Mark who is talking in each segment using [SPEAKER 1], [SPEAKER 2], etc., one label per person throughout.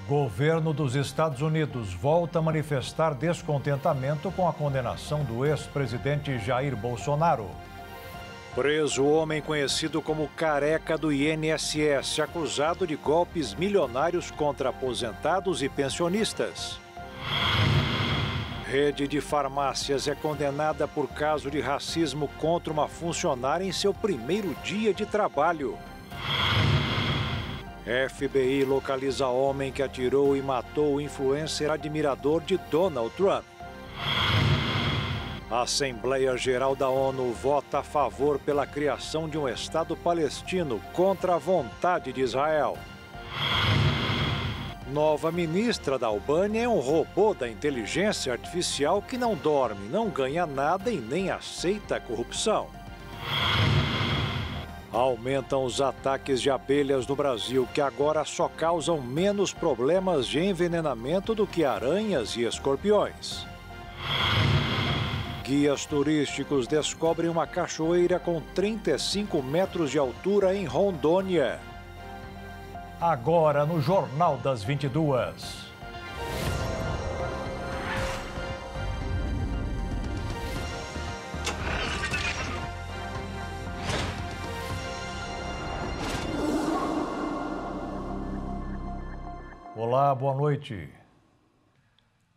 [SPEAKER 1] Governo dos Estados Unidos volta a manifestar descontentamento com a condenação do ex-presidente Jair Bolsonaro. Preso o homem conhecido como Careca do INSS, acusado de golpes milionários contra aposentados e pensionistas. Rede de farmácias é condenada por caso de racismo contra uma funcionária em seu primeiro dia de trabalho. FBI localiza homem que atirou e matou o influencer admirador de Donald Trump. A Assembleia Geral da ONU vota a favor pela criação de um Estado palestino contra a vontade de Israel. Nova ministra da Albânia é um robô da inteligência artificial que não dorme, não ganha nada e nem aceita a corrupção. Aumentam os ataques de abelhas no Brasil, que agora só causam menos problemas de envenenamento do que aranhas e escorpiões. Guias turísticos descobrem uma cachoeira com 35 metros de altura em Rondônia. Agora no Jornal das 22. Olá, boa noite.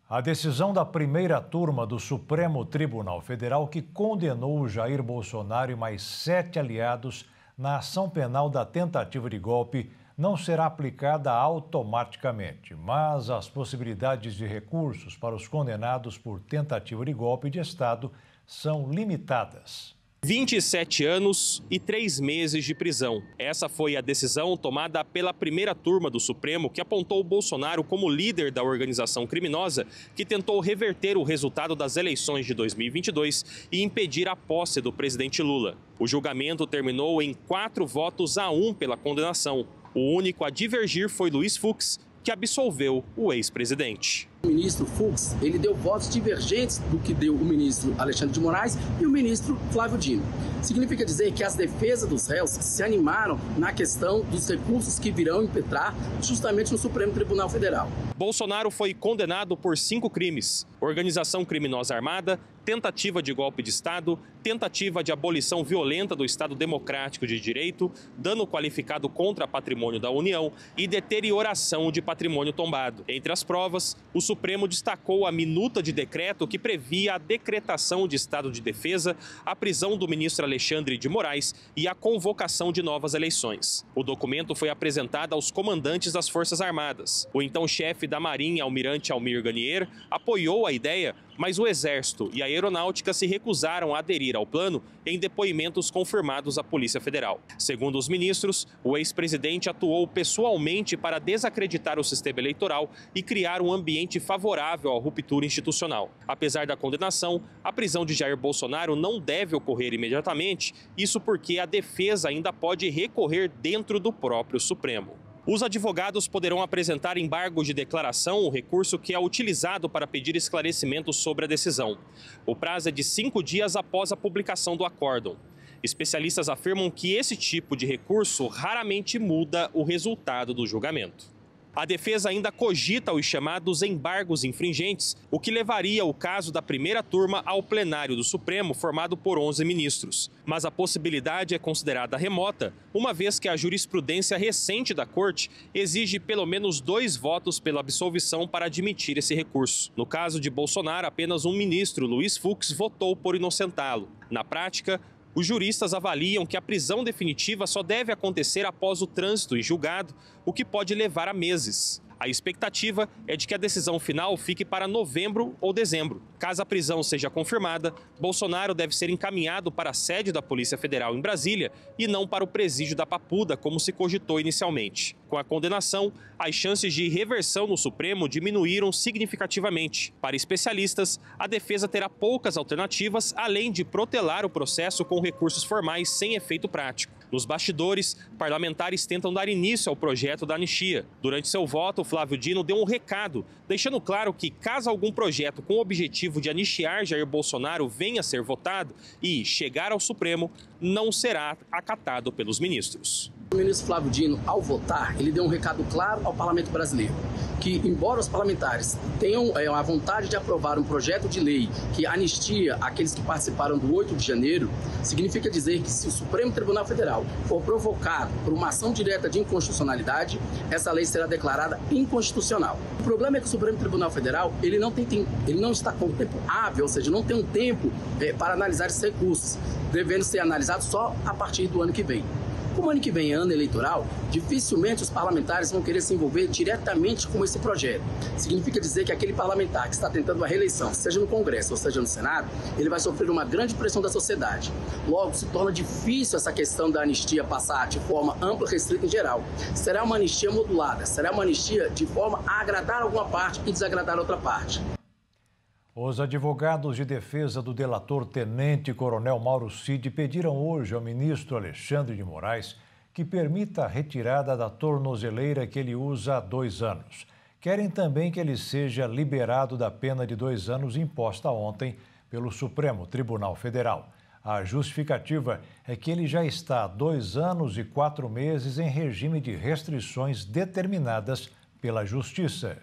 [SPEAKER 1] A decisão da primeira turma do Supremo Tribunal Federal, que condenou Jair Bolsonaro e mais 7 aliados na ação penal da tentativa de golpe, não será aplicada automaticamente, mas as possibilidades de recursos para os condenados por tentativa de golpe de Estado são limitadas.
[SPEAKER 2] 27 anos e 3 meses de prisão. Essa foi a decisão tomada pela primeira turma do Supremo, que apontou Bolsonaro como líder da organização criminosa que tentou reverter o resultado das eleições de 2022 e impedir a posse do presidente Lula. O julgamento terminou em 4-1 pela condenação. O único a divergir foi Luiz Fux, que absolveu o ex-presidente.
[SPEAKER 3] O ministro Fux, ele deu votos divergentes do que deu o ministro Alexandre de Moraes e o ministro Flávio Dino. Significa dizer que as defesas dos réus se animaram na questão dos recursos que virão impetrar justamente no Supremo Tribunal Federal.
[SPEAKER 2] Bolsonaro foi condenado por 5 crimes: organização criminosa armada, tentativa de golpe de Estado, tentativa de abolição violenta do Estado Democrático de Direito, dano qualificado contra patrimônio da União e deterioração de patrimônio tombado. Entre as provas, o Supremo destacou a minuta de decreto que previa a decretação de estado de defesa, a prisão do ministro Alexandre de Moraes e a convocação de novas eleições. O documento foi apresentado aos comandantes das Forças Armadas. O então chefe da Marinha, almirante Almir Garnier, apoiou a ideia, mas o Exército e a Aeronáutica se recusaram a aderir ao plano em depoimentos confirmados à Polícia Federal. Segundo os ministros, o ex-presidente atuou pessoalmente para desacreditar o sistema eleitoral e criar um ambiente favorável à ruptura institucional. Apesar da condenação, a prisão de Jair Bolsonaro não deve ocorrer imediatamente, isso porque a defesa ainda pode recorrer dentro do próprio Supremo. Os advogados poderão apresentar embargo de declaração, o recurso que é utilizado para pedir esclarecimentos sobre a decisão. O prazo é de 5 dias após a publicação do acórdão. Especialistas afirmam que esse tipo de recurso raramente muda o resultado do julgamento. A defesa ainda cogita os chamados embargos infringentes, o que levaria o caso da primeira turma ao plenário do Supremo, formado por 11 ministros. Mas a possibilidade é considerada remota, uma vez que a jurisprudência recente da Corte exige pelo menos 2 votos pela absolvição para admitir esse recurso. No caso de Bolsonaro, apenas um ministro, Luiz Fux, votou por inocentá-lo. Na prática, os juristas avaliam que a prisão definitiva só deve acontecer após o trânsito em julgado, o que pode levar a meses. A expectativa é de que a decisão final fique para novembro ou dezembro. Caso a prisão seja confirmada, Bolsonaro deve ser encaminhado para a sede da Polícia Federal em Brasília e não para o presídio da Papuda, como se cogitou inicialmente. Com a condenação, as chances de reversão no Supremo diminuíram significativamente. Para especialistas, a defesa terá poucas alternativas, além de protelar o processo com recursos formais sem efeito prático. Nos bastidores, parlamentares tentam dar início ao projeto da anistia. Durante seu voto, Flávio Dino deu um recado, deixando claro que, caso algum projeto com o objetivo de anistiar Jair Bolsonaro venha a ser votado e chegar ao Supremo, não será acatado pelos ministros.
[SPEAKER 3] O ministro Flávio Dino, ao votar, ele deu um recado claro ao parlamento brasileiro, que, embora os parlamentares tenham a vontade de aprovar um projeto de lei que anistia aqueles que participaram do 8 de janeiro, significa dizer que se o Supremo Tribunal Federal for provocado por uma ação direta de inconstitucionalidade, essa lei será declarada inconstitucional. O problema é que o Supremo Tribunal Federal ele não está com o tempo hábil, ou seja, não tem um tempo para analisar esses recursos, devendo ser analisados só a partir do ano que vem. Como o ano que vem é ano eleitoral, dificilmente os parlamentares vão querer se envolver diretamente com esse projeto. Significa dizer que aquele parlamentar que está tentando a reeleição, seja no Congresso ou seja no Senado, ele vai sofrer uma grande pressão da sociedade. Logo, se torna difícil essa questão da anistia passar de forma ampla, restrita em geral. Será uma anistia modulada, será uma anistia de forma a agradar alguma parte e desagradar outra parte.
[SPEAKER 1] Os advogados de defesa do delator tenente-coronel Mauro Cid pediram hoje ao ministro Alexandre de Moraes que permita a retirada da tornozeleira que ele usa há 2 anos. Querem também que ele seja liberado da pena de 2 anos imposta ontem pelo Supremo Tribunal Federal. A justificativa é que ele já está há 2 anos e 4 meses em regime de restrições determinadas pela Justiça.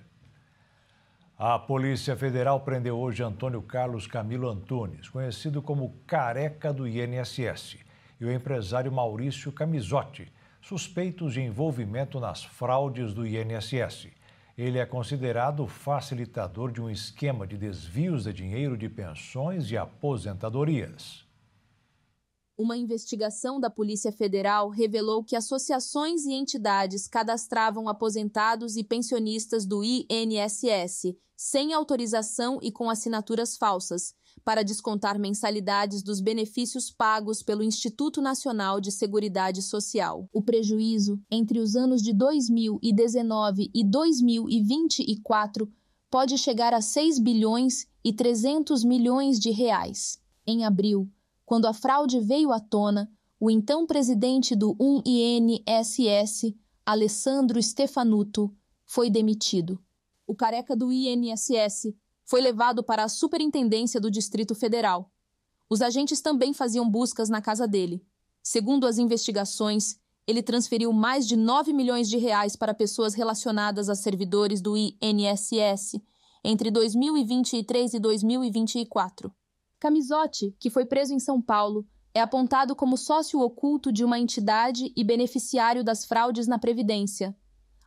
[SPEAKER 1] A Polícia Federal prendeu hoje Antônio Carlos Camilo Antunes, conhecido como Careca do INSS, e o empresário Maurício Camizotti, suspeitos de envolvimento nas fraudes do INSS. Ele é considerado o facilitador de um esquema de desvios de dinheiro de pensões e aposentadorias.
[SPEAKER 4] Uma investigação da Polícia Federal revelou que associações e entidades cadastravam aposentados e pensionistas do INSS sem autorização e com assinaturas falsas, para descontar mensalidades dos benefícios pagos pelo Instituto Nacional de Seguridade Social. O prejuízo entre os anos de 2019 e 2024 pode chegar a 6 bilhões e 300 milhões de reais. Em abril, quando a fraude veio à tona, o então presidente do INSS, Alessandro Stefanuto, foi demitido. O careca do INSS foi levado para a Superintendência do Distrito Federal. Os agentes também faziam buscas na casa dele. Segundo as investigações, ele transferiu mais de 9 milhões de reais para pessoas relacionadas a servidores do INSS entre 2023 e 2024. Camizotti, que foi preso em São Paulo, é apontado como sócio oculto de uma entidade e beneficiário das fraudes na Previdência.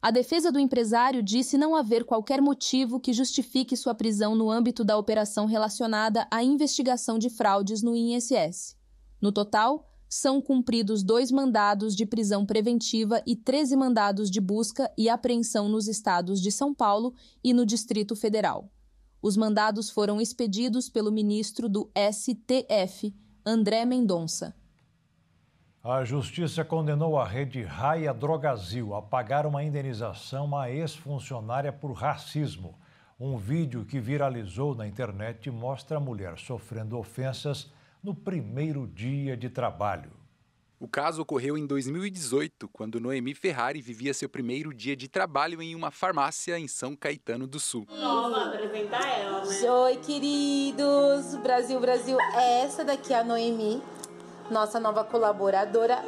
[SPEAKER 4] A defesa do empresário disse não haver qualquer motivo que justifique sua prisão no âmbito da operação relacionada à investigação de fraudes no INSS. No total, são cumpridos 2 mandados de prisão preventiva e 13 mandados de busca e apreensão nos estados de São Paulo e no Distrito Federal. Os mandados foram expedidos pelo ministro do STF, André Mendonça.
[SPEAKER 1] A Justiça condenou a rede Raia Drogazil a pagar uma indenização à ex-funcionária por racismo. Um vídeo que viralizou na internet mostra a mulher sofrendo ofensas no primeiro dia de trabalho.
[SPEAKER 5] O caso ocorreu em 2018, quando Noemi Ferrari vivia seu primeiro dia de trabalho em uma farmácia em São Caetano do Sul.
[SPEAKER 6] Vamos apresentar ela, né?
[SPEAKER 7] Oi, queridos! Brasil, Brasil, essa daqui é a Noemi, nossa nova colaboradora.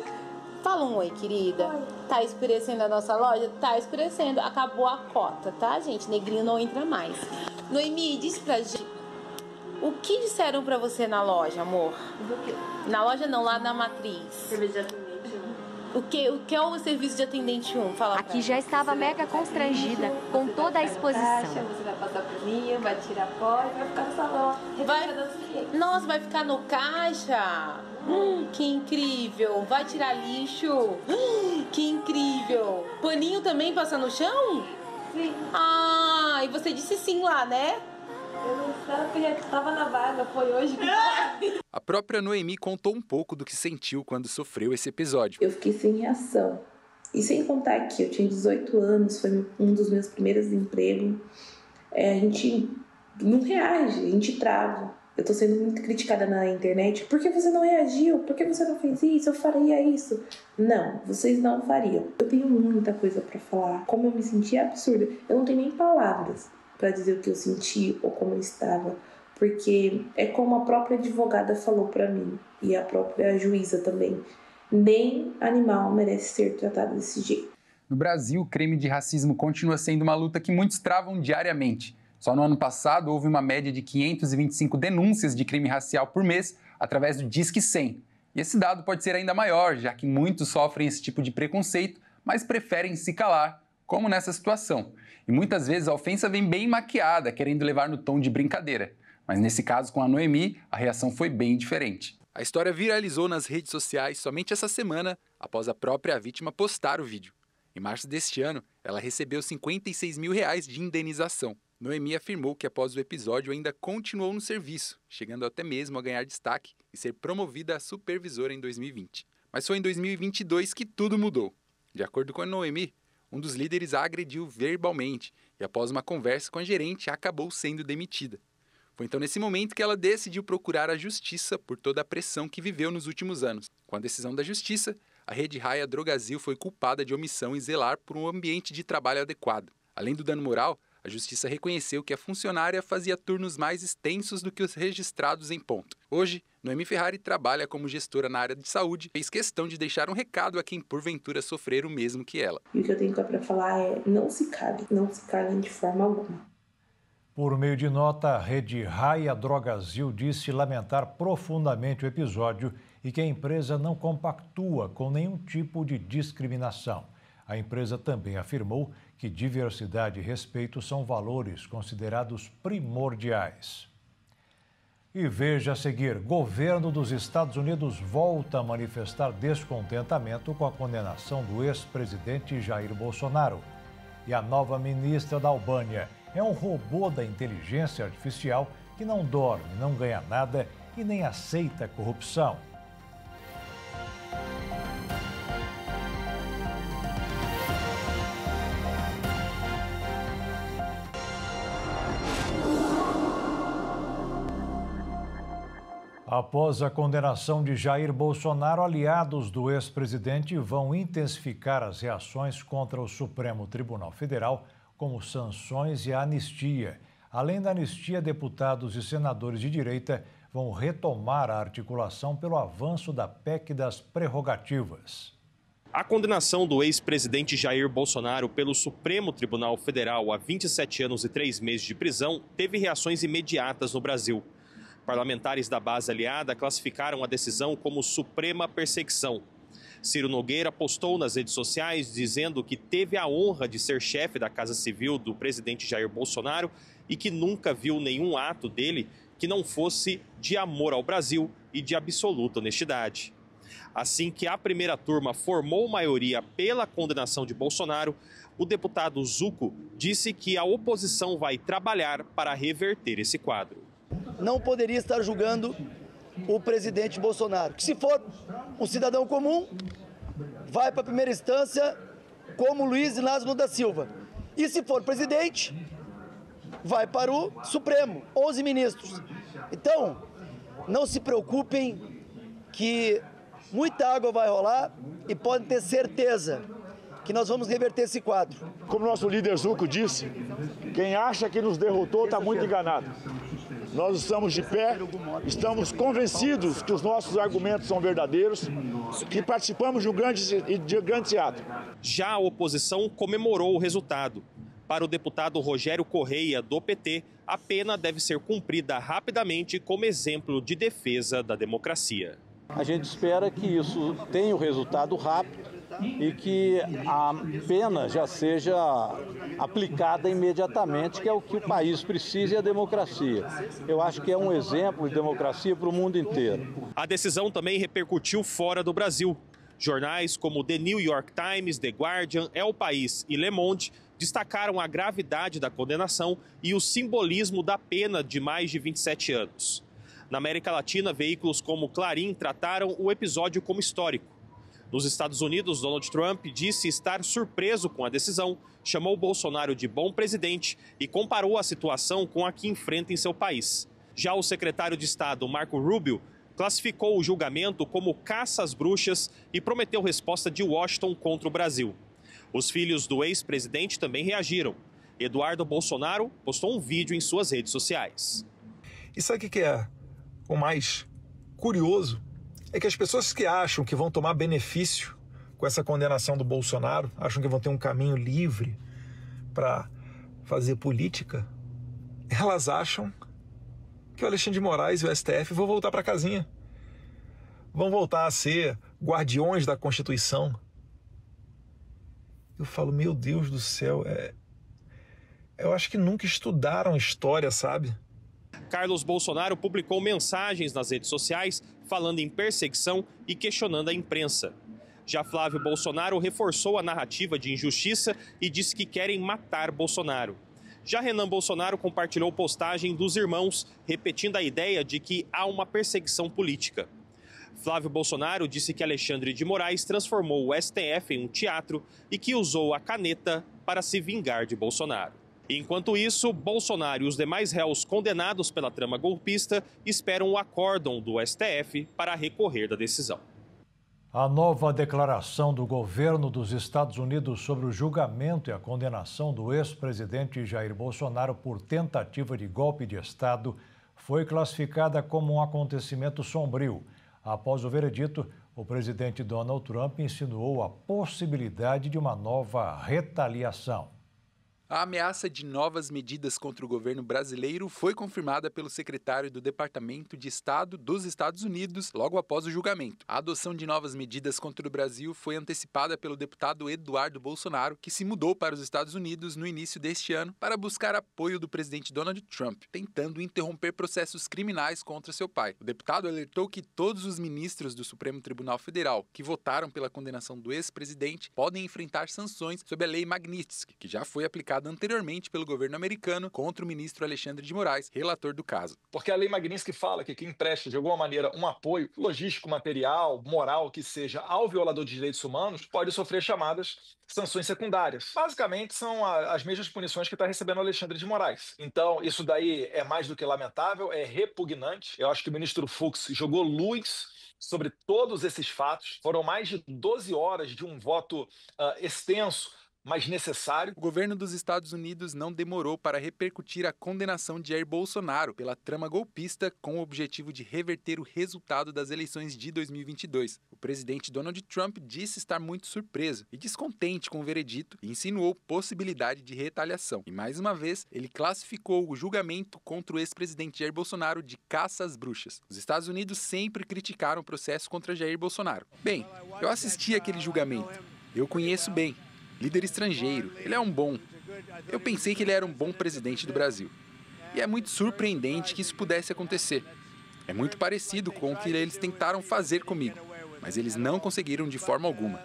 [SPEAKER 7] Fala um oi, querida. Oi. Tá escurecendo a nossa loja? Tá escurecendo. Acabou a cota, tá, gente? Negrinho não entra mais. Noemi, diz pra gente, o que disseram pra você na loja, amor?
[SPEAKER 6] Do quê?
[SPEAKER 7] Na loja não, lá na matriz.
[SPEAKER 6] Serviço de atendente 1.
[SPEAKER 7] O que é o serviço de atendente 1? Fala.
[SPEAKER 8] Aqui já estava mega constrangida com toda a exposição.
[SPEAKER 6] Caixa, você vai passar por mim, vai tirar pó e vai ficar no salão.
[SPEAKER 7] Nossa, vai ficar no caixa? Que incrível! Vai tirar lixo? Que incrível! Paninho também passa no chão?
[SPEAKER 6] Sim.
[SPEAKER 7] Ah, e você disse sim lá, né?
[SPEAKER 6] Eu não sabia, estava na vaga, foi hoje que...
[SPEAKER 5] A própria Noemi contou um pouco do que sentiu quando sofreu esse episódio.
[SPEAKER 9] Eu fiquei sem reação. E sem contar que eu tinha 18 anos, foi um dos meus primeiros empregos. A gente não reage, a gente trava. Eu tô sendo muito criticada na internet. Por que você não reagiu? Por que você não fez isso? Eu faria isso. Não, vocês não fariam. Eu tenho muita coisa pra falar. Como eu me senti é absurda. Eu não tenho nem palavras pra dizer o que eu senti ou como eu estava. Porque é como a própria advogada falou pra mim. E a própria juíza também. Nem animal merece ser tratado desse jeito.
[SPEAKER 5] No Brasil, o crime de racismo continua sendo uma luta que muitos travam diariamente. Só no ano passado, houve uma média de 525 denúncias de crime racial por mês através do Disque 100. E esse dado pode ser ainda maior, já que muitos sofrem esse tipo de preconceito, mas preferem se calar, como nessa situação. E muitas vezes a ofensa vem bem maquiada, querendo levar no tom de brincadeira. Mas nesse caso, com a Noemi, a reação foi bem diferente. A história viralizou nas redes sociais somente essa semana, após a própria vítima postar o vídeo. Em março deste ano, ela recebeu R$56 mil de indenização. Noemi afirmou que após o episódio ainda continuou no serviço, chegando até mesmo a ganhar destaque e ser promovida a supervisora em 2020. Mas foi em 2022 que tudo mudou. De acordo com a Noemi, um dos líderes a agrediu verbalmente e após uma conversa com a gerente acabou sendo demitida. Foi então nesse momento que ela decidiu procurar a justiça por toda a pressão que viveu nos últimos anos. Com a decisão da justiça, a Rede Raia Drogasil foi culpada de omissão em zelar por um ambiente de trabalho adequado. Além do dano moral, a justiça reconheceu que a funcionária fazia turnos mais extensos do que os registrados em ponto. Hoje, Noemi Ferrari trabalha como gestora na área de saúde e fez questão de deixar um recado a quem porventura sofrer o mesmo que ela.
[SPEAKER 9] E o que eu tenho para falar é: não se calem de forma alguma.
[SPEAKER 1] Por meio de nota, a Rede Raia Drogasil disse lamentar profundamente o episódio e que a empresa não compactua com nenhum tipo de discriminação. A empresa também afirmou que diversidade e respeito são valores considerados primordiais. E veja a seguir, governo dos Estados Unidos volta a manifestar descontentamento com a condenação do ex-presidente Jair Bolsonaro. E a nova ministra da Albânia é um robô da inteligência artificial que não dorme, não ganha nada e nem aceita corrupção. Após a condenação de Jair Bolsonaro, aliados do ex-presidente vão intensificar as reações contra o Supremo Tribunal Federal, como sanções e a anistia. Além da anistia, deputados e senadores de direita vão retomar a articulação pelo avanço da PEC das prerrogativas.
[SPEAKER 2] A condenação do ex-presidente Jair Bolsonaro pelo Supremo Tribunal Federal a 27 anos e 3 meses de prisão teve reações imediatas no Brasil. Parlamentares da base aliada classificaram a decisão como suprema perseguição. Ciro Nogueira postou nas redes sociais dizendo que teve a honra de ser chefe da Casa Civil do presidente Jair Bolsonaro e que nunca viu nenhum ato dele que não fosse de amor ao Brasil e de absoluta honestidade. Assim que a primeira turma formou maioria pela condenação de Bolsonaro, o deputado Zucco disse que a oposição vai trabalhar para reverter esse quadro.
[SPEAKER 10] Não poderia estar julgando o presidente Bolsonaro, que se for um cidadão comum, vai para a primeira instância como Luiz Inácio Lula da Silva. E se for presidente, vai para o Supremo, 11 ministros. Então, não se preocupem que muita água vai rolar e podem ter certeza que nós vamos reverter esse quadro.
[SPEAKER 11] Como nosso líder Zucco disse, quem acha que nos derrotou está muito enganado. Nós estamos de pé, estamos convencidos que os nossos argumentos são verdadeiros, que participamos de um grande teatro.
[SPEAKER 2] Já a oposição comemorou o resultado. Para o deputado Rogério Correia, do PT, a pena deve ser cumprida rapidamente como exemplo de defesa da democracia.
[SPEAKER 12] A gente espera que isso tenha o resultado rápido e que a pena já seja aplicada imediatamente, que é o que o país precisa e a democracia. Eu acho que é um exemplo de democracia para o mundo inteiro.
[SPEAKER 2] A decisão também repercutiu fora do Brasil. Jornais como The New York Times, The Guardian, El País e Le Monde destacaram a gravidade da condenação e o simbolismo da pena de mais de 27 anos. Na América Latina, veículos como Clarín trataram o episódio como histórico. Nos Estados Unidos, Donald Trump disse estar surpreso com a decisão, chamou Bolsonaro de bom presidente e comparou a situação com a que enfrenta em seu país. Já o secretário de Estado, Marco Rubio, classificou o julgamento como caça às bruxas e prometeu resposta de Washington contra o Brasil. Os filhos do ex-presidente também reagiram. Eduardo Bolsonaro postou um vídeo em suas redes sociais.
[SPEAKER 13] E sabe o que é o mais curioso? é que as pessoas que acham que vão tomar benefício com essa condenação do Bolsonaro, acham que vão ter um caminho livre para fazer política, elas acham que o Alexandre de Moraes e o STF vão voltar para casinha. Vão voltar a ser guardiões da Constituição. Eu falo, meu Deus do céu, eu acho que nunca estudaram história, sabe?
[SPEAKER 2] Carlos Bolsonaro publicou mensagens nas redes sociais falando em perseguição e questionando a imprensa. Já Flávio Bolsonaro reforçou a narrativa de injustiça e disse que querem matar Bolsonaro. Já Renan Bolsonaro compartilhou postagem dos irmãos, repetindo a ideia de que há uma perseguição política. Flávio Bolsonaro disse que Alexandre de Moraes transformou o STF em um teatro e que usou a caneta para se vingar de Bolsonaro. Enquanto isso, Bolsonaro e os demais réus condenados pela trama golpista esperam o acórdão do STF para recorrer da decisão.
[SPEAKER 1] A nova declaração do governo dos Estados Unidos sobre o julgamento e a condenação do ex-presidente Jair Bolsonaro por tentativa de golpe de Estado foi classificada como um acontecimento sombrio. Após o veredito, o presidente Donald Trump insinuou a possibilidade de uma nova retaliação.
[SPEAKER 5] A ameaça de novas medidas contra o governo brasileiro foi confirmada pelo secretário do Departamento de Estado dos Estados Unidos logo após o julgamento. A adoção de novas medidas contra o Brasil foi antecipada pelo deputado Eduardo Bolsonaro, que se mudou para os Estados Unidos no início deste ano para buscar apoio do presidente Donald Trump, tentando interromper processos criminais contra seu pai. O deputado alertou que todos os ministros do Supremo Tribunal Federal que votaram pela condenação do ex-presidente podem enfrentar sanções sob a Lei Magnitsky, que já foi aplicada anteriormente pelo governo americano contra o ministro Alexandre de Moraes, relator do caso.
[SPEAKER 13] Porque a Lei Magnitsky fala que quem presta, de alguma maneira, um apoio logístico, material, moral, que seja ao violador de direitos humanos, pode sofrer chamadas sanções secundárias. Basicamente, são as mesmas punições que está recebendo o Alexandre de Moraes. Então, isso daí é mais do que lamentável, é repugnante. Eu acho que o ministro Fux jogou luz sobre todos esses fatos. Foram mais de 12 horas de um voto extenso, mas necessário.
[SPEAKER 5] O governo dos Estados Unidos não demorou para repercutir a condenação de Jair Bolsonaro pela trama golpista com o objetivo de reverter o resultado das eleições de 2022. O presidente Donald Trump disse estar muito surpreso e descontente com o veredito e insinuou possibilidade de retaliação. E mais uma vez, ele classificou o julgamento contra o ex-presidente Jair Bolsonaro de caça às bruxas. Os Estados Unidos sempre criticaram o processo contra Jair Bolsonaro. Bem, eu assisti àquele julgamento. Eu conheço bem. Líder estrangeiro, ele é um bom. Eu pensei que ele era um bom presidente do Brasil. E é muito surpreendente que isso pudesse acontecer. É muito parecido com o que eles tentaram fazer comigo, mas eles não conseguiram de forma alguma.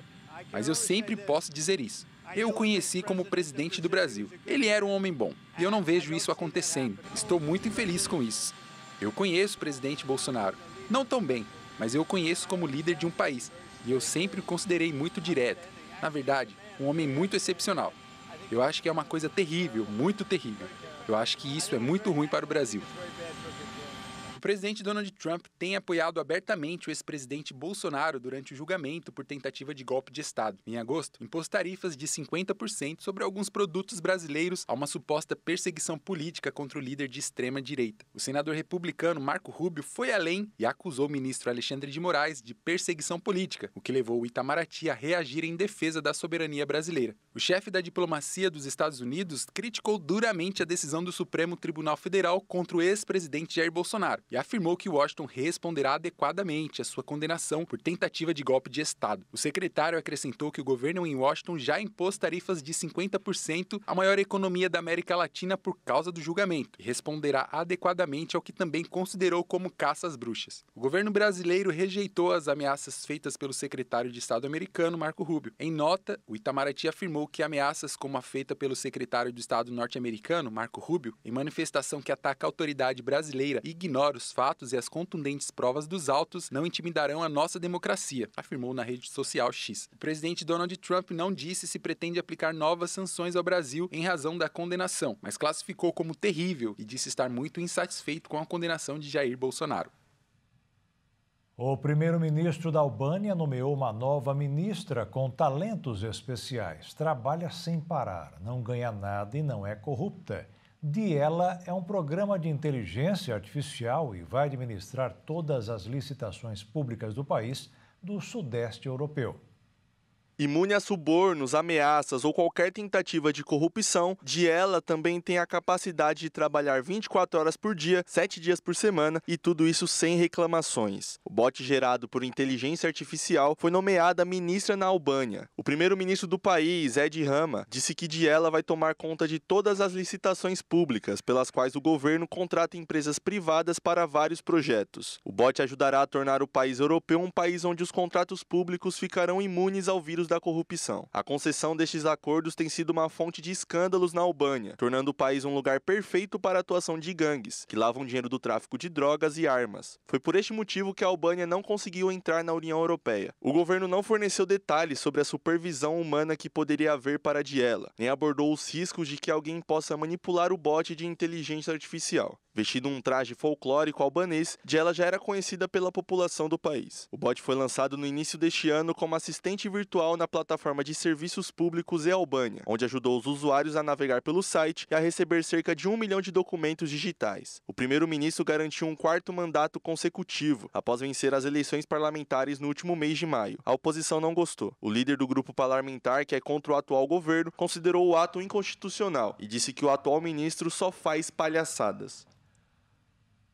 [SPEAKER 5] Mas eu sempre posso dizer isso. Eu o conheci como presidente do Brasil. Ele era um homem bom, e eu não vejo isso acontecendo. Estou muito infeliz com isso. Eu conheço o presidente Bolsonaro. Não tão bem, mas eu o conheço como líder de um país, e eu sempre o considerei muito direto. Na verdade, um homem muito excepcional. Eu acho que é uma coisa terrível, muito terrível. Eu acho que isso é muito ruim para o Brasil. O presidente Donald Trump tem apoiado abertamente o ex-presidente Bolsonaro durante o julgamento por tentativa de golpe de Estado. Em agosto, impôs tarifas de 50% sobre alguns produtos brasileiros a uma suposta perseguição política contra o líder de extrema-direita. O senador republicano Marco Rubio foi além e acusou o ministro Alexandre de Moraes de perseguição política, o que levou o Itamaraty a reagir em defesa da soberania brasileira. O chefe da diplomacia dos Estados Unidos criticou duramente a decisão do Supremo Tribunal Federal contra o ex-presidente Jair Bolsonaro e afirmou que Washington responderá adequadamente à sua condenação por tentativa de golpe de Estado. O secretário acrescentou que o governo em Washington já impôs tarifas de 50% à maior economia da América Latina por causa do julgamento e responderá adequadamente ao que também considerou como caça às bruxas. O governo brasileiro rejeitou as ameaças feitas pelo secretário de Estado americano Marco Rubio. Em nota, o Itamaraty afirmou que ameaças como a feita pelo secretário de Estado norte-americano Marco Rubio, em manifestação que ataca a autoridade brasileira e ignora os fatos e as contundentes provas dos autos, não intimidarão a nossa democracia, afirmou na rede social X. O presidente Donald Trump não disse se pretende aplicar novas sanções ao Brasil em razão da condenação, mas classificou como terrível e disse estar muito insatisfeito com a condenação de Jair Bolsonaro.
[SPEAKER 1] O primeiro-ministro da Albânia nomeou uma nova ministra com talentos especiais. Trabalha sem parar, não ganha nada e não é corrupta. Diela é um programa de inteligência artificial e vai administrar todas as licitações públicas do país do Sudeste Europeu.
[SPEAKER 14] Imune a subornos, ameaças ou qualquer tentativa de corrupção, Diela também tem a capacidade de trabalhar 24 horas por dia, 7 dias por semana e tudo isso sem reclamações. O bot gerado por inteligência artificial foi nomeada ministra na Albânia. O primeiro-ministro do país, Edi Rama, disse que Diela vai tomar conta de todas as licitações públicas, pelas quais o governo contrata empresas privadas para vários projetos. O bot ajudará a tornar o país europeu um país onde os contratos públicos ficarão imunes ao vírus da corrupção. A concessão destes acordos tem sido uma fonte de escândalos na Albânia, tornando o país um lugar perfeito para a atuação de gangues, que lavam dinheiro do tráfico de drogas e armas. Foi por este motivo que a Albânia não conseguiu entrar na União Europeia. O governo não forneceu detalhes sobre a supervisão humana que poderia haver para Diela, nem abordou os riscos de que alguém possa manipular o bot de inteligência artificial. Vestido um traje folclórico albanês, Diela já era conhecida pela população do país. O bot foi lançado no início deste ano como assistente virtual na plataforma de serviços públicos e-Albânia, onde ajudou os usuários a navegar pelo site e a receber cerca de 1 milhão de documentos digitais. O primeiro-ministro garantiu um 4º mandato consecutivo, após vencer as eleições parlamentares no último mês de maio. A oposição não gostou. O líder do grupo parlamentar, que é contra o atual governo, considerou o ato inconstitucional e disse que o atual ministro só faz palhaçadas.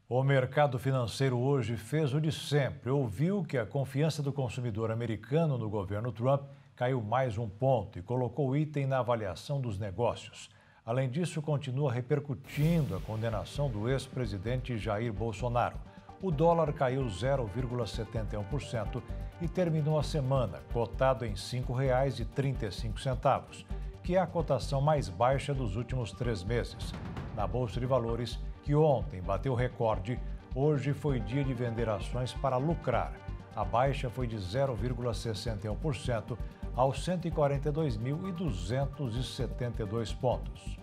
[SPEAKER 1] O mercado financeiro hoje fez o de sempre. Ouviu que a confiança do consumidor americano no governo Trump caiu mais 1 ponto e colocou o item na avaliação dos negócios. Além disso, continua repercutindo a condenação do ex-presidente Jair Bolsonaro. O dólar caiu 0,71% e terminou a semana cotado em R$ 5,35, que é a cotação mais baixa dos últimos 3 meses. Na Bolsa de Valores, que ontem bateu recorde, hoje foi dia de vender ações para lucrar. A baixa foi de 0,61% aos 142.272 pontos.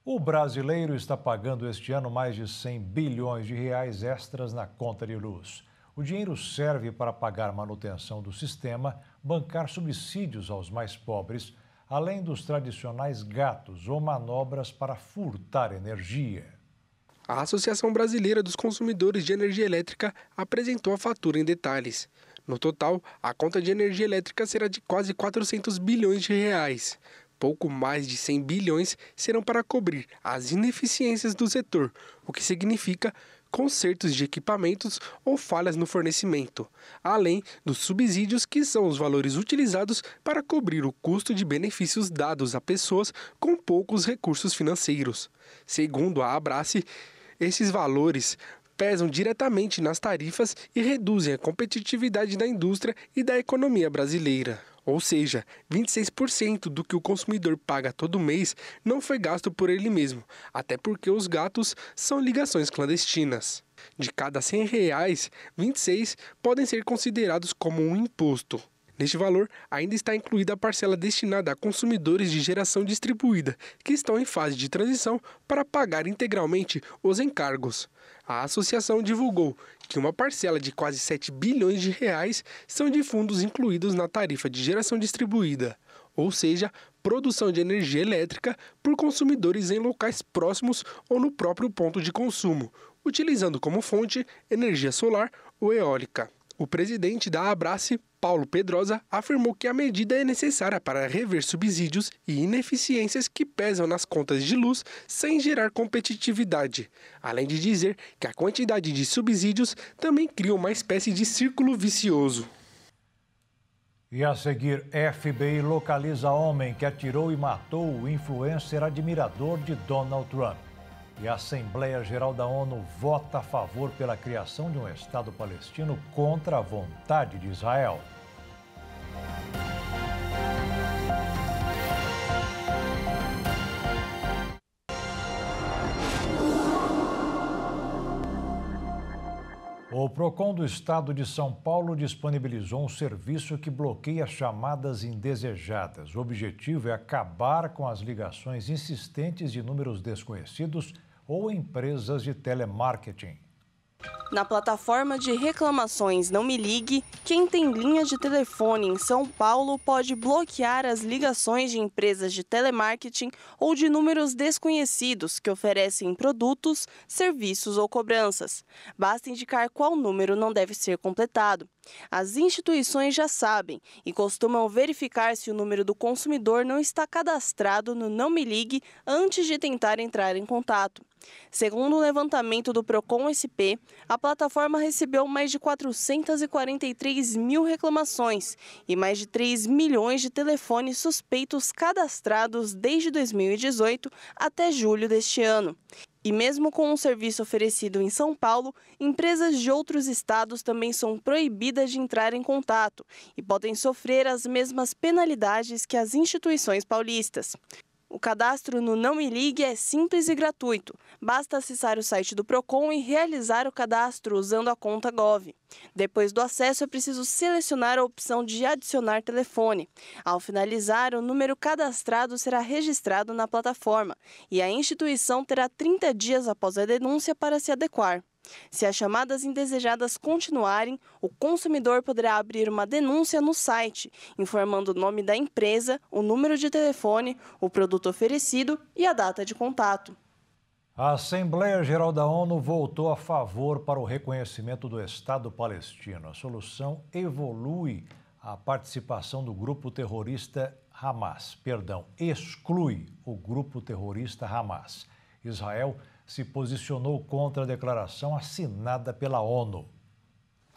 [SPEAKER 1] O brasileiro está pagando este ano mais de 100 bilhões de reais extras na conta de luz. O dinheiro serve para pagar manutenção do sistema, bancar subsídios aos mais pobres, além dos tradicionais gatos ou manobras para furtar energia.
[SPEAKER 15] A Associação Brasileira dos Consumidores de Energia Elétrica apresentou a fatura em detalhes. No total, a conta de energia elétrica será de quase 400 bilhões de reais. Pouco mais de 100 bilhões serão para cobrir as ineficiências do setor, o que significa consertos de equipamentos ou falhas no fornecimento, além dos subsídios, que são os valores utilizados para cobrir o custo de benefícios dados a pessoas com poucos recursos financeiros. Segundo a Abrace, esses valores pesam diretamente nas tarifas e reduzem a competitividade da indústria e da economia brasileira. Ou seja, 26% do que o consumidor paga todo mês não foi gasto por ele mesmo, até porque os gatos são ligações clandestinas. De cada R$ 100, 26 podem ser considerados como um imposto. Neste valor, ainda está incluída a parcela destinada a consumidores de geração distribuída, que estão em fase de transição para pagar integralmente os encargos. A associação divulgou que uma parcela de quase 7 bilhões de reais são de fundos incluídos na tarifa de geração distribuída, ou seja, produção de energia elétrica por consumidores em locais próximos ou no próprio ponto de consumo, utilizando como fonte energia solar ou eólica. O presidente da Abrace, Paulo Pedrosa, afirmou que a medida é necessária para rever subsídios e ineficiências que pesam nas contas de luz sem gerar competitividade, além de dizer que a quantidade de subsídios também cria uma espécie de círculo vicioso.
[SPEAKER 1] E a seguir, FBI localiza homem que atirou e matou o influencer admirador de Donald Trump. E a Assembleia Geral da ONU vota a favor pela criação de um Estado palestino contra a vontade de Israel. O PROCON do Estado de São Paulo disponibilizou um serviço que bloqueia chamadas indesejadas. O objetivo é acabar com as ligações insistentes de números desconhecidos ou empresas de telemarketing.
[SPEAKER 16] Na plataforma de reclamações Não Me Ligue, quem tem linha de telefone em São Paulo pode bloquear as ligações de empresas de telemarketing ou de números desconhecidos que oferecem produtos, serviços ou cobranças. Basta indicar qual número não deve ser completado. As instituições já sabem e costumam verificar se o número do consumidor não está cadastrado no Não Me Ligue antes de tentar entrar em contato. Segundo o levantamento do Procon SP, a plataforma recebeu mais de 443 mil reclamações e mais de 3 milhões de telefones suspeitos cadastrados desde 2018 até julho deste ano. E mesmo com um serviço oferecido em São Paulo, empresas de outros estados também são proibidas de entrar em contato e podem sofrer as mesmas penalidades que as instituições paulistas. O cadastro no Não Me Ligue é simples e gratuito. Basta acessar o site do Procon e realizar o cadastro usando a conta Gov. Depois do acesso, é preciso selecionar a opção de adicionar telefone. Ao finalizar, o número cadastrado será registrado na plataforma e a instituição terá 30 dias após a denúncia para se adequar. Se as chamadas indesejadas continuarem, o consumidor poderá abrir uma denúncia no site, informando o nome da empresa, o número de telefone, o produto oferecido e a data de contato.
[SPEAKER 1] A Assembleia Geral da ONU votou a favor para o reconhecimento do Estado palestino. A solução exclui a participação do grupo terrorista Hamas. Exclui o grupo terrorista Hamas. Israel se posicionou contra a declaração assinada pela ONU.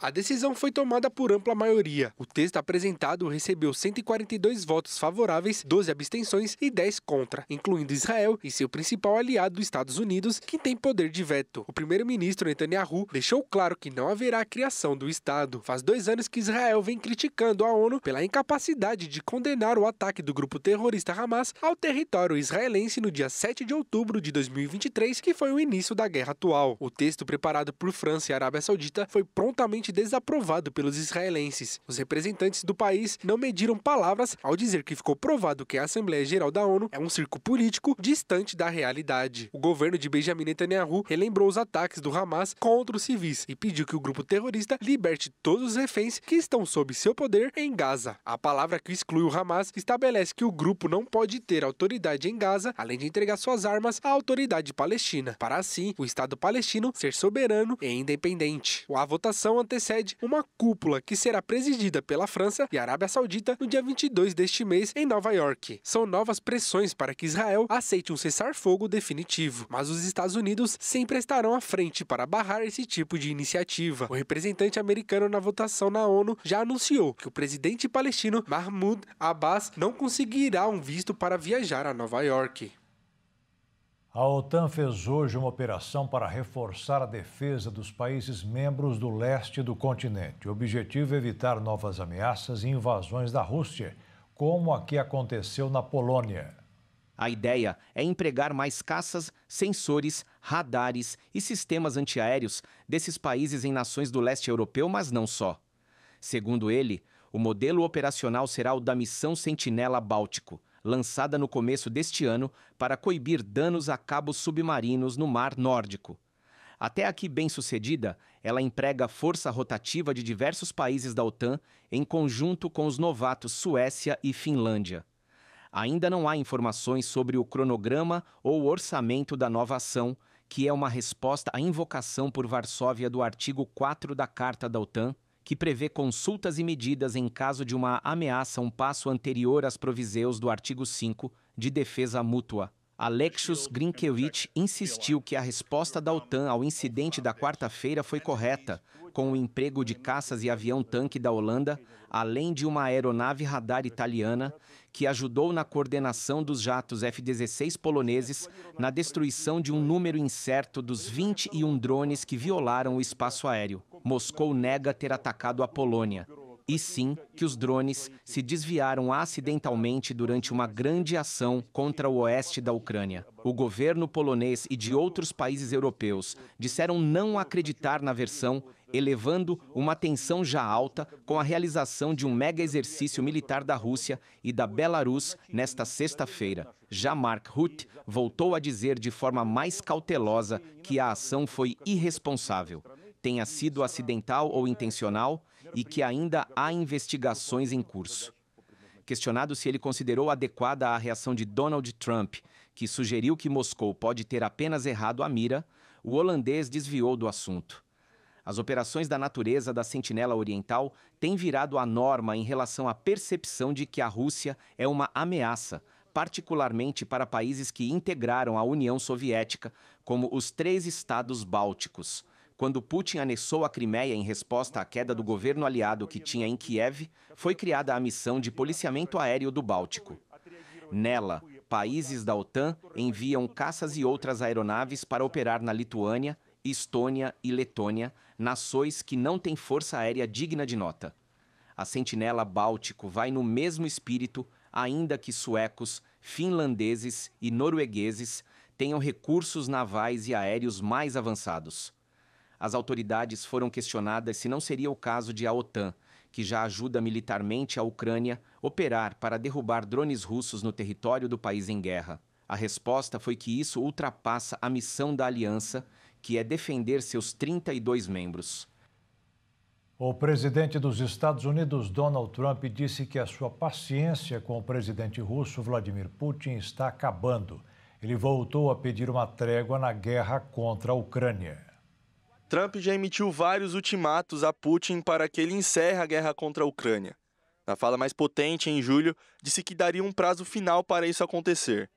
[SPEAKER 15] A decisão foi tomada por ampla maioria. O texto apresentado recebeu 142 votos favoráveis, 12 abstenções e 10 contra, incluindo Israel e seu principal aliado, os Estados Unidos, que tem poder de veto. O primeiro-ministro Netanyahu deixou claro que não haverá a criação do Estado. Faz 2 anos que Israel vem criticando a ONU pela incapacidade de condenar o ataque do grupo terrorista Hamas ao território israelense no dia 7 de outubro de 2023, que foi o início da guerra atual. O texto preparado por França e Arábia Saudita foi prontamente desaprovado pelos israelenses. Os representantes do país não mediram palavras ao dizer que ficou provado que a Assembleia Geral da ONU é um circo político distante da realidade. O governo de Benjamin Netanyahu relembrou os ataques do Hamas contra os civis e pediu que o grupo terrorista liberte todos os reféns que estão sob seu poder em Gaza. A palavra que exclui o Hamas estabelece que o grupo não pode ter autoridade em Gaza, além de entregar suas armas à autoridade palestina, para assim o Estado palestino ser soberano e independente. A votação antecede uma cúpula que será presidida pela França e Arábia Saudita no dia 22 deste mês em Nova York. São novas pressões para que Israel aceite um cessar-fogo definitivo, mas os Estados Unidos sempre estarão à frente para barrar esse tipo de iniciativa. O representante americano na votação na ONU já anunciou que o presidente palestino Mahmoud Abbas não conseguirá um visto para viajar a Nova York.
[SPEAKER 1] A OTAN fez hoje uma operação para reforçar a defesa dos países membros do leste do continente. O objetivo é evitar novas ameaças e invasões da Rússia, como a que aconteceu na Polônia.
[SPEAKER 17] A ideia é empregar mais caças, sensores, radares e sistemas antiaéreos desses países em nações do leste europeu, mas não só. Segundo ele, o modelo operacional será o da Missão Sentinela Báltico, lançada no começo deste ano para coibir danos a cabos submarinos no Mar Nórdico. Até aqui bem sucedida, ela emprega força rotativa de diversos países da OTAN em conjunto com os novatos Suécia e Finlândia. Ainda não há informações sobre o cronograma ou o orçamento da nova ação, que é uma resposta à invocação por Varsóvia do artigo 4 da Carta da OTAN, que prevê consultas e medidas em caso de uma ameaça um passo anterior às proviseus do artigo 5 de defesa mútua. Aleksius Grinkevic insistiu que a resposta da OTAN ao incidente da quarta-feira foi correta, com o emprego de caças e avião-tanque da Holanda, além de uma aeronave radar italiana, que ajudou na coordenação dos jatos F-16 poloneses na destruição de um número incerto dos 21 drones que violaram o espaço aéreo. Moscou nega ter atacado a Polônia. E sim que os drones se desviaram acidentalmente durante uma grande ação contra o oeste da Ucrânia. O governo polonês e de outros países europeus disseram não acreditar na versão, elevando uma tensão já alta com a realização de um mega exercício militar da Rússia e da Belarus nesta sexta-feira. Já Mark Rutte voltou a dizer de forma mais cautelosa que a ação foi irresponsável. tenha sido acidental ou intencional e que ainda há investigações em curso. Questionado se ele considerou adequada a reação de Donald Trump, que sugeriu que Moscou pode ter apenas errado a mira, o holandês desviou do assunto. As operações da natureza da Sentinela Oriental têm virado a norma em relação à percepção de que a Rússia é uma ameaça, particularmente para países que integraram a União Soviética, como os 3 estados bálticos. Quando Putin anexou a Crimeia em resposta à queda do governo aliado que tinha em Kiev, foi criada a missão de policiamento aéreo do Báltico. Nela, países da OTAN enviam caças e outras aeronaves para operar na Lituânia, Estônia e Letônia, nações que não têm força aérea digna de nota. A Sentinela Báltico vai no mesmo espírito, ainda que suecos, finlandeses e noruegueses tenham recursos navais e aéreos mais avançados. As autoridades foram questionadas se não seria o caso de a OTAN, que já ajuda militarmente a Ucrânia, operar para derrubar drones russos no território do país em guerra. A resposta foi que isso ultrapassa a missão da aliança, que é defender seus 32 membros.
[SPEAKER 1] O presidente dos Estados Unidos, Donald Trump, disse que a sua paciência com o presidente russo, Vladimir Putin, está acabando. Ele voltou a pedir uma trégua na guerra contra a Ucrânia.
[SPEAKER 14] Trump já emitiu vários ultimatos a Putin para que ele encerre a guerra contra a Ucrânia. Na fala mais potente, em julho, disse que daria um prazo final para isso acontecer.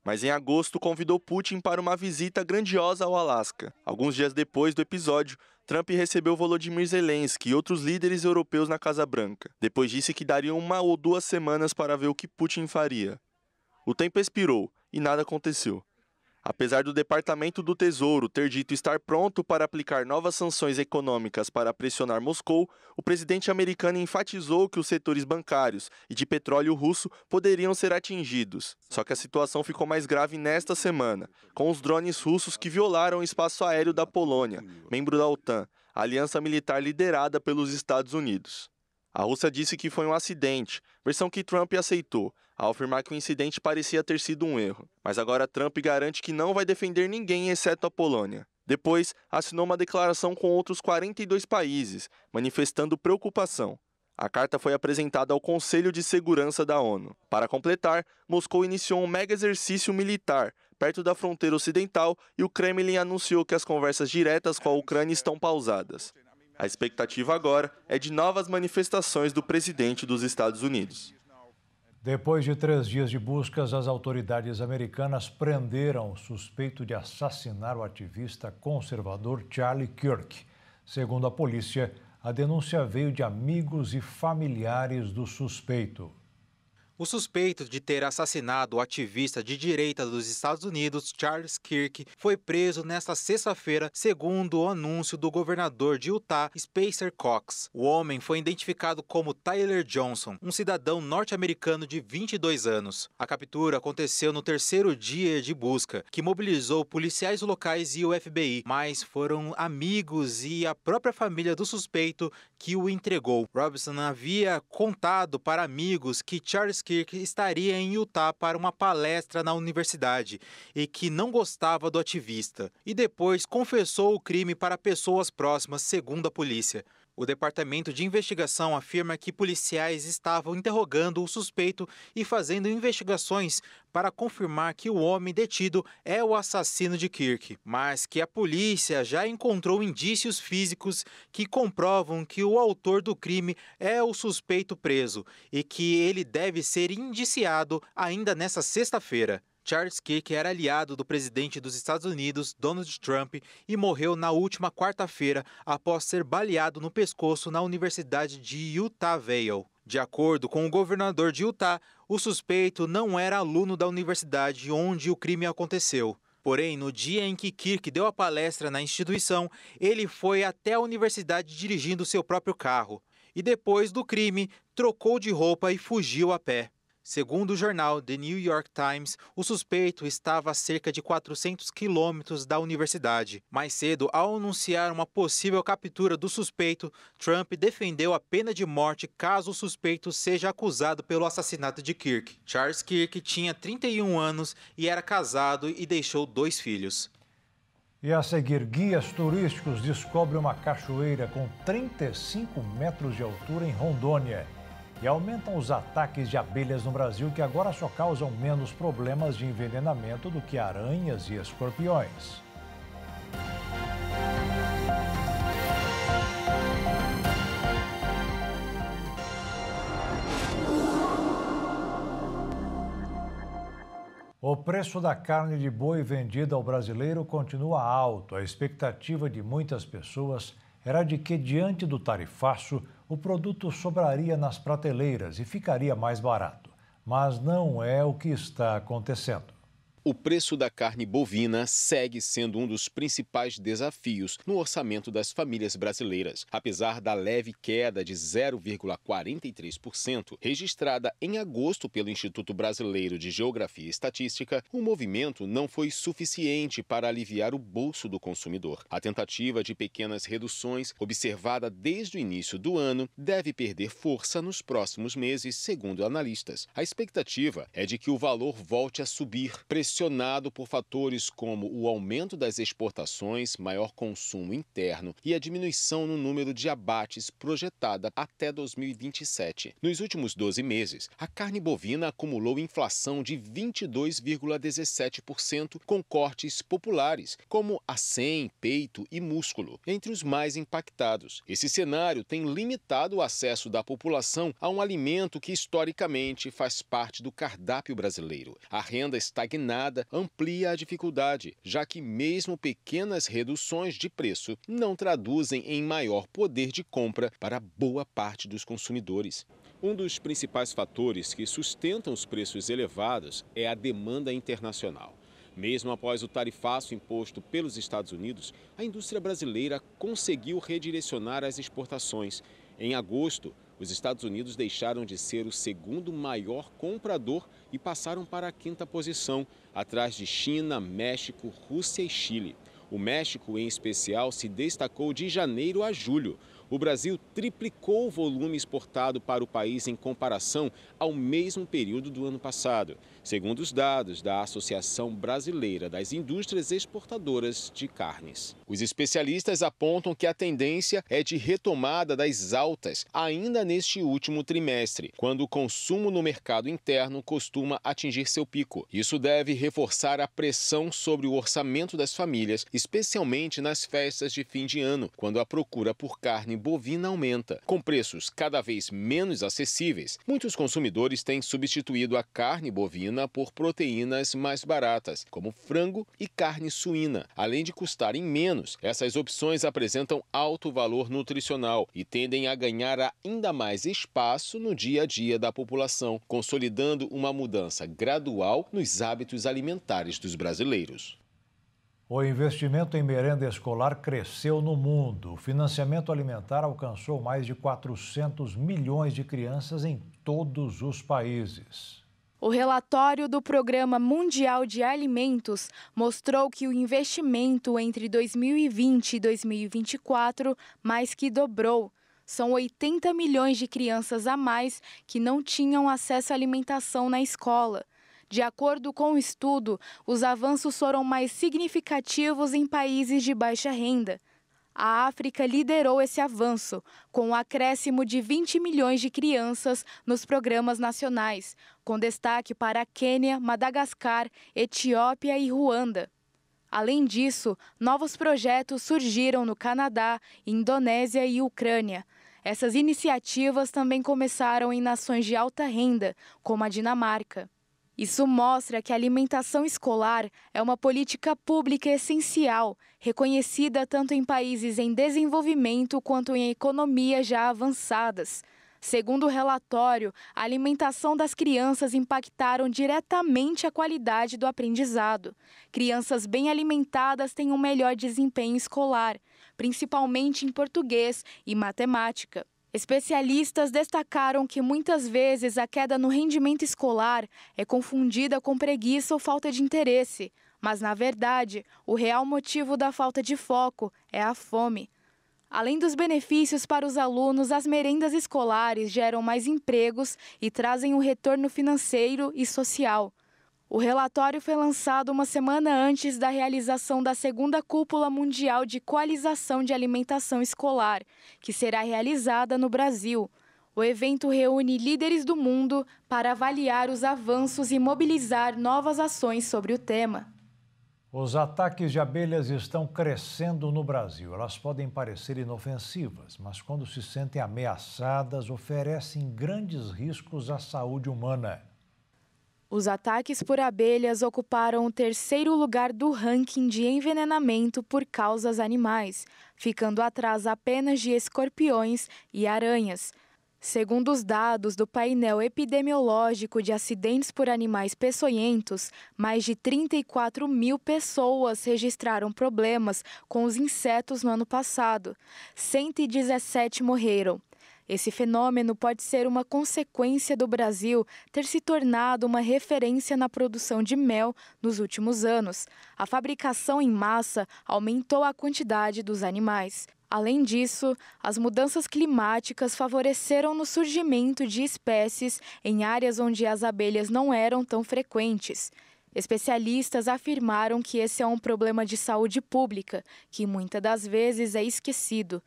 [SPEAKER 14] Mas em agosto convidou Putin para uma visita grandiosa ao Alasca. Alguns dias depois do episódio, Trump recebeu Volodymyr Zelensky e outros líderes europeus na Casa Branca. Depois disse que daria 1 ou 2 semanas para ver o que Putin faria. O tempo expirou e nada aconteceu. Apesar do Departamento do Tesouro ter dito estar pronto para aplicar novas sanções econômicas para pressionar Moscou, o presidente americano enfatizou que os setores bancários e de petróleo russo poderiam ser atingidos. Só que a situação ficou mais grave nesta semana, com os drones russos que violaram o espaço aéreo da Polônia, membro da OTAN, a aliança militar liderada pelos Estados Unidos. A Rússia disse que foi um acidente, versão que Trump aceitou, ao afirmar que o incidente parecia ter sido um erro. Mas agora Trump garante que não vai defender ninguém exceto a Polônia. Depois, assinou uma declaração com outros 42 países, manifestando preocupação. A carta foi apresentada ao Conselho de Segurança da ONU. Para completar, Moscou iniciou um mega exercício militar perto da fronteira ocidental e o Kremlin anunciou que as conversas diretas com a Ucrânia estão pausadas. A expectativa agora é de novas manifestações do presidente dos Estados Unidos.
[SPEAKER 1] Depois de 3 dias de buscas, as autoridades americanas prenderam o suspeito de assassinar o ativista conservador Charlie Kirk. Segundo a polícia, a denúncia veio de amigos e familiares do suspeito.
[SPEAKER 18] O suspeito de ter assassinado o ativista de direita dos Estados Unidos, Charles Kirk, foi preso nesta sexta-feira, segundo o anúncio do governador de Utah, Spicer Cox. O homem foi identificado como Tyler Johnson, um cidadão norte-americano de 22 anos. A captura aconteceu no 3º dia de busca, que mobilizou policiais locais e o FBI, mas foram amigos e a própria família do suspeito que o entregou. Robinson havia contado para amigos que Charles Kirk estaria em Utah para uma palestra na universidade e que não gostava do ativista. E depois confessou o crime para pessoas próximas, segundo a polícia. O Departamento de Investigação afirma que policiais estavam interrogando o suspeito e fazendo investigações para confirmar que o homem detido é o assassino de Kirk, mas que a polícia já encontrou indícios físicos que comprovam que o autor do crime é o suspeito preso e que ele deve ser indiciado ainda nesta sexta-feira. Charles Kirk era aliado do presidente dos Estados Unidos, Donald Trump, e morreu na última quarta-feira após ser baleado no pescoço na Universidade de Utah Vale. De acordo com o governador de Utah, o suspeito não era aluno da universidade onde o crime aconteceu. Porém, no dia em que Kirk deu a palestra na instituição, ele foi até a universidade dirigindo seu próprio carro. E depois do crime, trocou de roupa e fugiu a pé. Segundo o jornal The New York Times, o suspeito estava a cerca de 400 quilômetros da universidade. Mais cedo, ao anunciar uma possível captura do suspeito, Trump defendeu a pena de morte caso o suspeito seja acusado pelo assassinato de Kirk. Charles Kirk tinha 31 anos e era casado e deixou 2 filhos.
[SPEAKER 1] E a seguir, guias turísticos descobrem uma cachoeira com 35 metros de altura em Rondônia. E aumentam os ataques de abelhas no Brasil, que agora só causam menos problemas de envenenamento do que aranhas e escorpiões. O preço da carne de boi vendida ao brasileiro continua alto. A expectativa de muitas pessoas era de que, diante do tarifaço, o produto sobraria nas prateleiras e ficaria mais barato. Mas não é o que está acontecendo.
[SPEAKER 19] O preço da carne bovina segue sendo um dos principais desafios no orçamento das famílias brasileiras. Apesar da leve queda de 0,43% registrada em agosto pelo Instituto Brasileiro de Geografia e Estatística, o movimento não foi suficiente para aliviar o bolso do consumidor. A tentativa de pequenas reduções, observada desde o início do ano, deve perder força nos próximos meses, segundo analistas. A expectativa é de que o valor volte a subir, pressionado por fatores como o aumento das exportações, maior consumo interno e a diminuição no número de abates projetada até 2027. Nos últimos 12 meses, a carne bovina acumulou inflação de 22,17%, com cortes populares, como acém, peito e músculo, entre os mais impactados. Esse cenário tem limitado o acesso da população a um alimento que historicamente faz parte do cardápio brasileiro. A renda estagnada amplia a dificuldade, já que mesmo pequenas reduções de preço não traduzem em maior poder de compra para boa parte dos consumidores. Um dos principais fatores que sustentam os preços elevados é a demanda internacional. Mesmo após o tarifaço imposto pelos Estados Unidos, a indústria brasileira conseguiu redirecionar as exportações. Em agosto, os Estados Unidos deixaram de ser o segundo maior comprador e passaram para a quinta posição, atrás de China, México, Rússia e Chile. O México, em especial, se destacou de janeiro a julho. O Brasil triplicou o volume exportado para o país em comparação ao mesmo período do ano passado, segundo os dados da Associação Brasileira das Indústrias Exportadoras de Carnes. Os especialistas apontam que a tendência é de retomada das altas ainda neste último trimestre, quando o consumo no mercado interno costuma atingir seu pico. Isso deve reforçar a pressão sobre o orçamento das famílias, especialmente nas festas de fim de ano, quando a procura por carne bovina aumenta. Com preços cada vez menos acessíveis, muitos consumidores têm substituído a carne bovina por proteínas mais baratas, como frango e carne suína. Além de custarem menos, essas opções apresentam alto valor nutricional e tendem a ganhar ainda mais espaço no dia a dia da população, consolidando uma mudança gradual nos hábitos alimentares dos brasileiros.
[SPEAKER 1] O investimento em merenda escolar cresceu no mundo. O financiamento alimentar alcançou mais de 400 milhões de crianças em todos os países.
[SPEAKER 20] O relatório do Programa Mundial de Alimentos mostrou que o investimento entre 2020 e 2024 mais que dobrou. São 80 milhões de crianças a mais que não tinham acesso à alimentação na escola. De acordo com o estudo, os avanços foram mais significativos em países de baixa renda. A África liderou esse avanço, com um acréscimo de 20 milhões de crianças nos programas nacionais, com destaque para Quênia, Madagascar, Etiópia e Ruanda. Além disso, novos projetos surgiram no Canadá, Indonésia e Ucrânia. Essas iniciativas também começaram em nações de alta renda, como a Dinamarca. Isso mostra que a alimentação escolar é uma política pública essencial, reconhecida tanto em países em desenvolvimento quanto em economias já avançadas. Segundo o relatório, a alimentação das crianças impactaram diretamente a qualidade do aprendizado. Crianças bem alimentadas têm um melhor desempenho escolar, principalmente em português e matemática. Especialistas destacaram que muitas vezes a queda no rendimento escolar é confundida com preguiça ou falta de interesse, mas, na verdade, o real motivo da falta de foco é a fome. Além dos benefícios para os alunos, as merendas escolares geram mais empregos e trazem um retorno financeiro e social. O relatório foi lançado uma semana antes da realização da segunda Cúpula Mundial de Coalização de Alimentação Escolar, que será realizada no Brasil. O evento reúne líderes do mundo para avaliar os avanços e mobilizar novas ações sobre o tema.
[SPEAKER 1] Os ataques de abelhas estão crescendo no Brasil. Elas podem parecer inofensivas, mas quando se sentem ameaçadas, oferecem grandes riscos à saúde humana.
[SPEAKER 20] Os ataques por abelhas ocuparam o 3º lugar do ranking de envenenamento por causas animais, ficando atrás apenas de escorpiões e aranhas. Segundo os dados do painel epidemiológico de acidentes por animais peçonhentos, mais de 34 mil pessoas registraram problemas com os insetos no ano passado. 117 morreram. Esse fenômeno pode ser uma consequência do Brasil ter se tornado uma referência na produção de mel nos últimos anos. A fabricação em massa aumentou a quantidade dos animais. Além disso, as mudanças climáticas favoreceram no surgimento de espécies em áreas onde as abelhas não eram tão frequentes. Especialistas afirmaram que esse é um problema de saúde pública, que muitas das vezes é esquecido.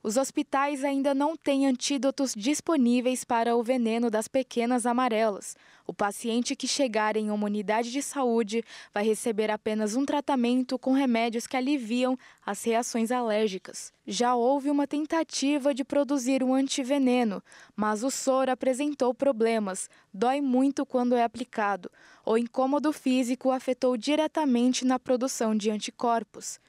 [SPEAKER 20] Os hospitais ainda não têm antídotos disponíveis para o veneno das pequenas amarelas. O paciente que chegar em uma unidade de saúde vai receber apenas um tratamento com remédios que aliviam as reações alérgicas. Já houve uma tentativa de produzir um antiveneno, mas o soro apresentou problemas, dói muito quando é aplicado. O incômodo físico afetou diretamente na produção de anticorpos.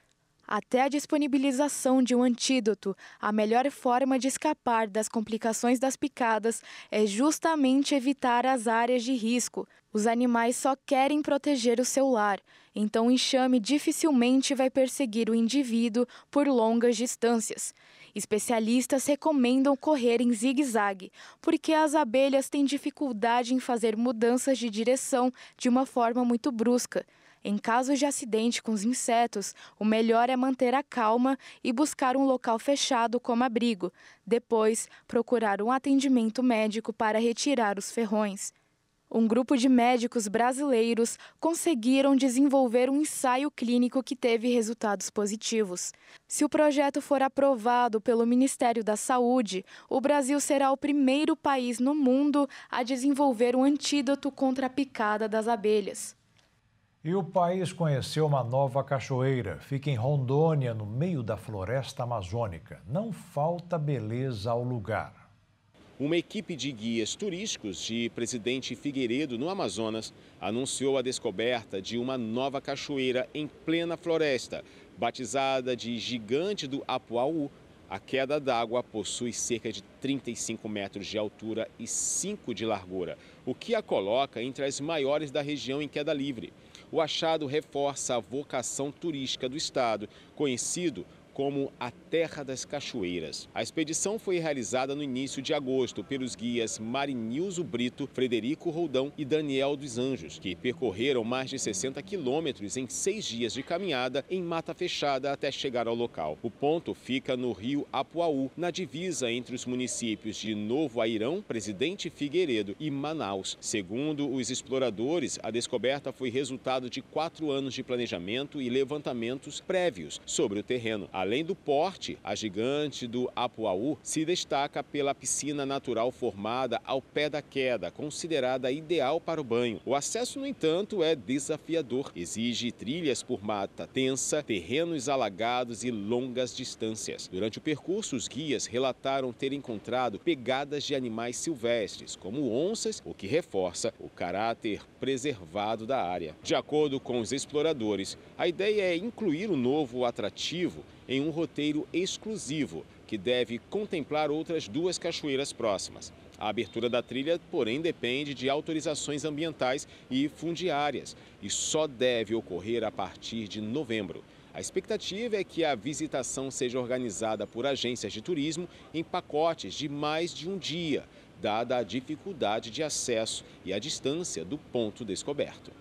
[SPEAKER 20] Até a disponibilização de um antídoto, a melhor forma de escapar das complicações das picadas é justamente evitar as áreas de risco. Os animais só querem proteger o seu lar, então o enxame dificilmente vai perseguir o indivíduo por longas distâncias. Especialistas recomendam correr em zigue-zague, porque as abelhas têm dificuldade em fazer mudanças de direção de uma forma muito brusca. Em casos de acidente com os insetos, o melhor é manter a calma e buscar um local fechado como abrigo. Depois, procurar um atendimento médico para retirar os ferrões. Um grupo de médicos brasileiros conseguiram desenvolver um ensaio clínico que teve resultados positivos. Se o projeto for aprovado pelo Ministério da Saúde, o Brasil será o primeiro país no mundo a desenvolver um antídoto contra a picada das abelhas.
[SPEAKER 1] E o país conheceu uma nova cachoeira. Fica em Rondônia, no meio da floresta amazônica. Não falta beleza ao lugar.
[SPEAKER 19] Uma equipe de guias turísticos de Presidente Figueiredo, no Amazonas, anunciou a descoberta de uma nova cachoeira em plena floresta. Batizada de Gigante do Apuaú, a queda d'água possui cerca de 35 metros de altura e 5 de largura, o que a coloca entre as maiores da região em queda livre. O achado reforça a vocação turística do estado, conhecido como a Terra das Cachoeiras. A expedição foi realizada no início de agosto pelos guias Marinilzo Brito, Frederico Roldão e Daniel dos Anjos, que percorreram mais de 60 quilômetros em 6 dias de caminhada em mata fechada até chegar ao local. O ponto fica no rio Apuaú, na divisa entre os municípios de Novo Airão, Presidente Figueiredo e Manaus. Segundo os exploradores, a descoberta foi resultado de 4 anos de planejamento e levantamentos prévios sobre o terreno. Além do porte, a Gigante do Apuaú se destaca pela piscina natural formada ao pé da queda, considerada ideal para o banho. O acesso, no entanto, é desafiador. Exige trilhas por mata densa, terrenos alagados e longas distâncias. Durante o percurso, os guias relataram ter encontrado pegadas de animais silvestres, como onças, o que reforça o caráter preservado da área. De acordo com os exploradores, a ideia é incluir o novo atrativo em um roteiro exclusivo, que deve contemplar outras 2 cachoeiras próximas. A abertura da trilha, porém, depende de autorizações ambientais e fundiárias e só deve ocorrer a partir de novembro. A expectativa é que a visitação seja organizada por agências de turismo em pacotes de mais de um dia, dada a dificuldade de acesso e a distância do ponto descoberto.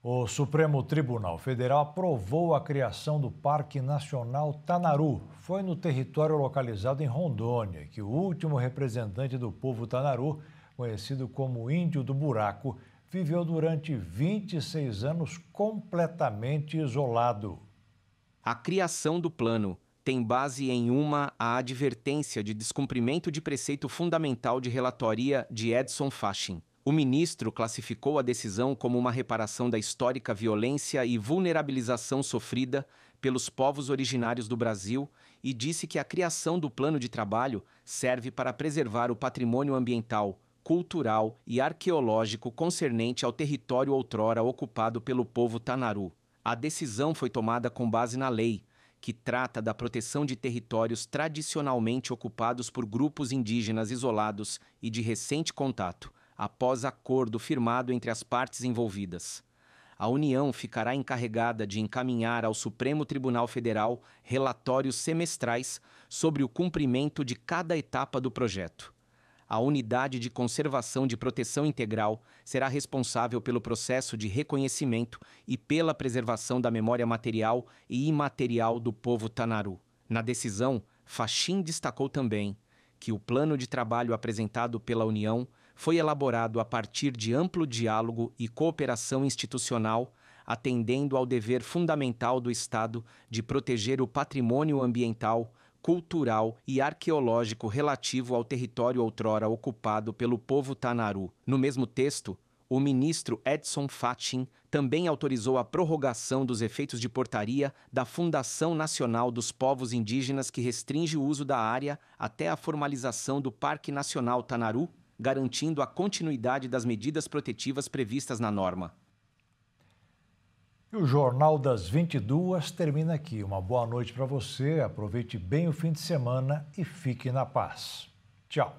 [SPEAKER 1] O Supremo Tribunal Federal aprovou a criação do Parque Nacional Tanaru. Foi no território localizado em Rondônia que o último representante do povo Tanaru, conhecido como Índio do Buraco, viveu durante 26 anos completamente isolado.
[SPEAKER 17] A criação do plano tem base em a advertência de descumprimento de preceito fundamental de relatoria de Edson Fachin. O ministro classificou a decisão como uma reparação da histórica violência e vulnerabilização sofrida pelos povos originários do Brasil e disse que a criação do plano de trabalho serve para preservar o patrimônio ambiental, cultural e arqueológico concernente ao território outrora ocupado pelo povo Tanaru. A decisão foi tomada com base na lei, que trata da proteção de territórios tradicionalmente ocupados por grupos indígenas isolados e de recente contato, após acordo firmado entre as partes envolvidas. A União ficará encarregada de encaminhar ao Supremo Tribunal Federal relatórios semestrais sobre o cumprimento de cada etapa do projeto. A Unidade de Conservação de Proteção Integral será responsável pelo processo de reconhecimento e pela preservação da memória material e imaterial do povo Tanaru. Na decisão, Fachin destacou também que o plano de trabalho apresentado pela União foi elaborado a partir de amplo diálogo e cooperação institucional, atendendo ao dever fundamental do Estado de proteger o patrimônio ambiental, cultural e arqueológico relativo ao território outrora ocupado pelo povo Tanaru. No mesmo texto, o ministro Edson Fachin também autorizou a prorrogação dos efeitos de portaria da Fundação Nacional dos Povos Indígenas que restringe o uso da área até a formalização do Parque Nacional Tanaru, garantindo a continuidade das medidas protetivas previstas na norma.
[SPEAKER 1] E o Jornal das 22 termina aqui. Uma boa noite para você, aproveite bem o fim de semana e fique na paz. Tchau.